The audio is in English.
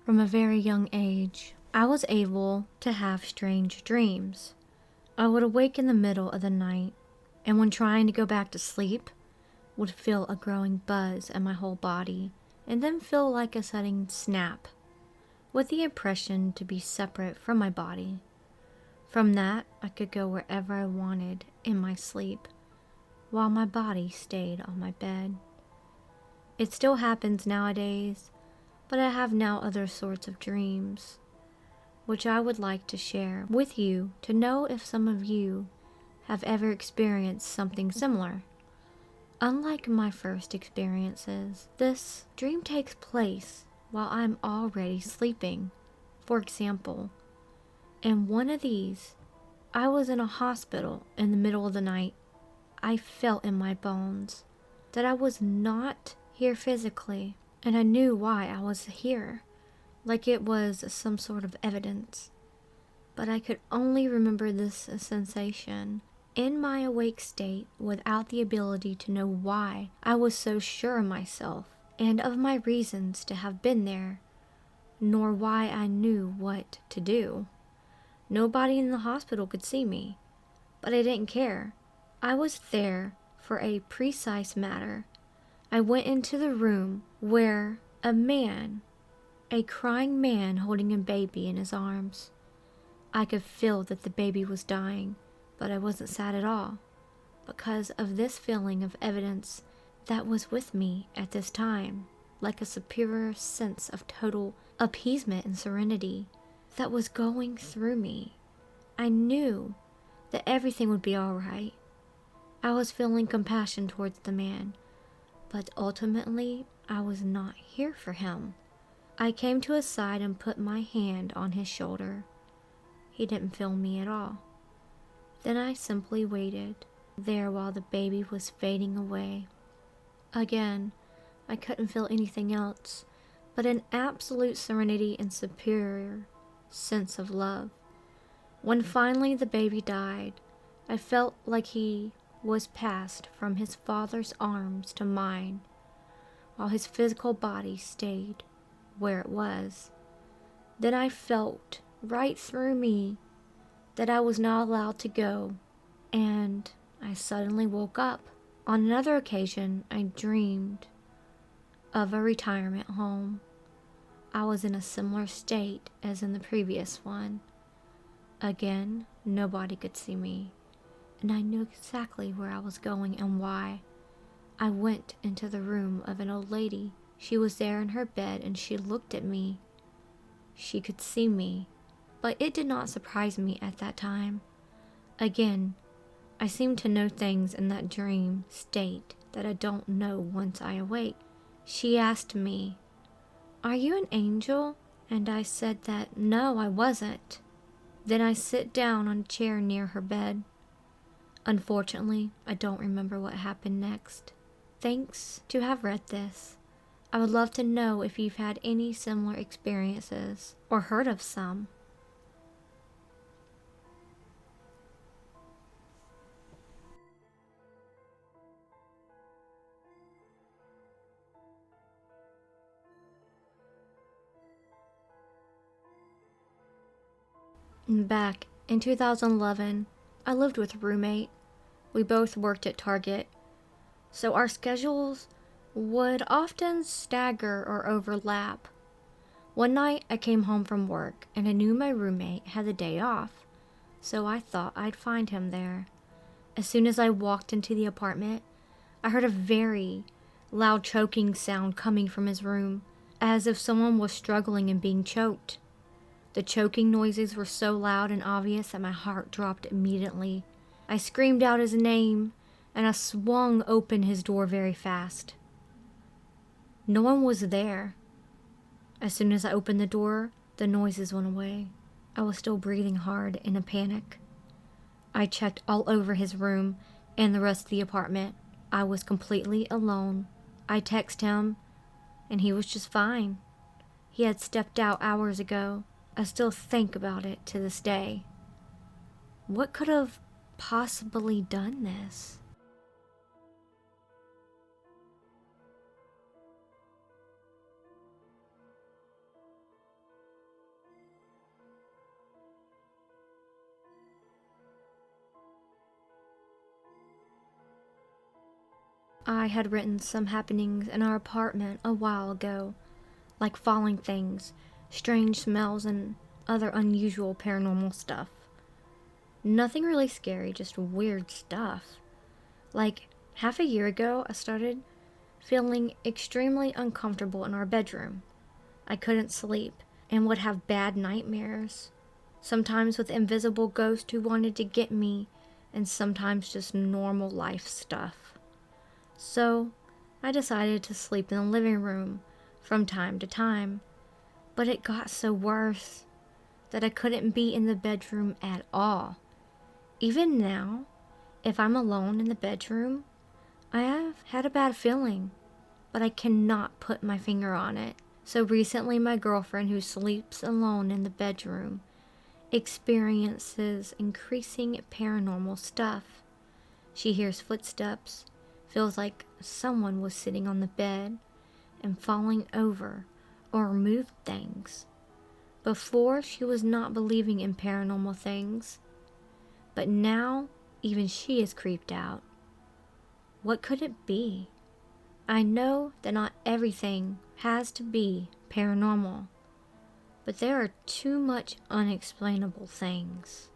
From a very young age, I was able to have strange dreams. I would awake in the middle of the night, and when trying to go back to sleep, would feel a growing buzz in my whole body, and then feel like a sudden snap, with the impression to be separate from my body. From that, I could go wherever I wanted in my sleep, while my body stayed on my bed. It still happens nowadays, but I have now other sorts of dreams, which I would like to share with you to know if some of you have ever experienced something similar. Unlike my first experiences, this dream takes place while I'm already sleeping. For example, in one of these, I was in a hospital in the middle of the night. I felt in my bones that I was not here physically, and I knew why I was here, like it was some sort of evidence. But I could only remember this sensation in my awake state without the ability to know why I was so sure of myself and of my reasons to have been there, nor why I knew what to do. Nobody in the hospital could see me, but I didn't care. I was there for a precise matter. I went into the room where a crying man holding a baby in his arms. I could feel that the baby was dying, but I wasn't sad at all, because of this feeling of evidence that was with me at this time, like a superior sense of total appeasement and serenity that was going through me. I knew that everything would be all right. I was feeling compassion towards the man, but ultimately I was not here for him. I came to his side and put my hand on his shoulder. He didn't feel me at all. Then I simply waited there while the baby was fading away. Again, I couldn't feel anything else but an absolute serenity and superior sense of love. When finally the baby died, I felt like he was passed from his father's arms to mine, while his physical body stayed where it was. Then I felt right through me that I was not allowed to go, and I suddenly woke up. On another occasion, I dreamed of a retirement home. I was in a similar state as in the previous one. Again, nobody could see me, and I knew exactly where I was going and why. I went into the room of an old lady. She was there in her bed, and she looked at me. She could see me, but it did not surprise me at that time. Again, I seemed to know things in that dream state that I don't know once I awake. She asked me, "Are you an angel?" And I said that no, I wasn't. Then I sit down on a chair near her bed. Unfortunately, I don't remember what happened next. Thanks to have read this. I would love to know if you've had any similar experiences or heard of some. Back in 2011, I lived with a roommate. We both worked at Target, so our schedules would often stagger or overlap. One night I came home from work and I knew my roommate had the day off, so I thought I'd find him there. As soon as I walked into the apartment, I heard a very loud choking sound coming from his room, as if someone was struggling and being choked. The choking noises were so loud and obvious that my heart dropped immediately. I screamed out his name, and I swung open his door very fast. No one was there. As soon as I opened the door, the noises went away. I was still breathing hard in a panic. I checked all over his room and the rest of the apartment. I was completely alone. I texted him, and he was just fine. He had stepped out hours ago. I still think about it to this day. What could have possibly done this? I had written some happenings in our apartment a while ago, like falling things, strange smells, and other unusual paranormal stuff. Nothing really scary, just weird stuff. Like, half a year ago, I started feeling extremely uncomfortable in our bedroom. I couldn't sleep and would have bad nightmares, sometimes with invisible ghosts who wanted to get me, and sometimes just normal life stuff. So, I decided to sleep in the living room from time to time, but it got so worse that I couldn't be in the bedroom at all. Even now, if I'm alone in the bedroom, I have had a bad feeling, but I cannot put my finger on it. So recently, my girlfriend, who sleeps alone in the bedroom, experiences increasing paranormal stuff. She hears footsteps, feels like someone was sitting on the bed and falling over or moved things. Before, she was not believing in paranormal things, but now even she is creeped out. What could it be? I know that not everything has to be paranormal, but there are too much unexplainable things.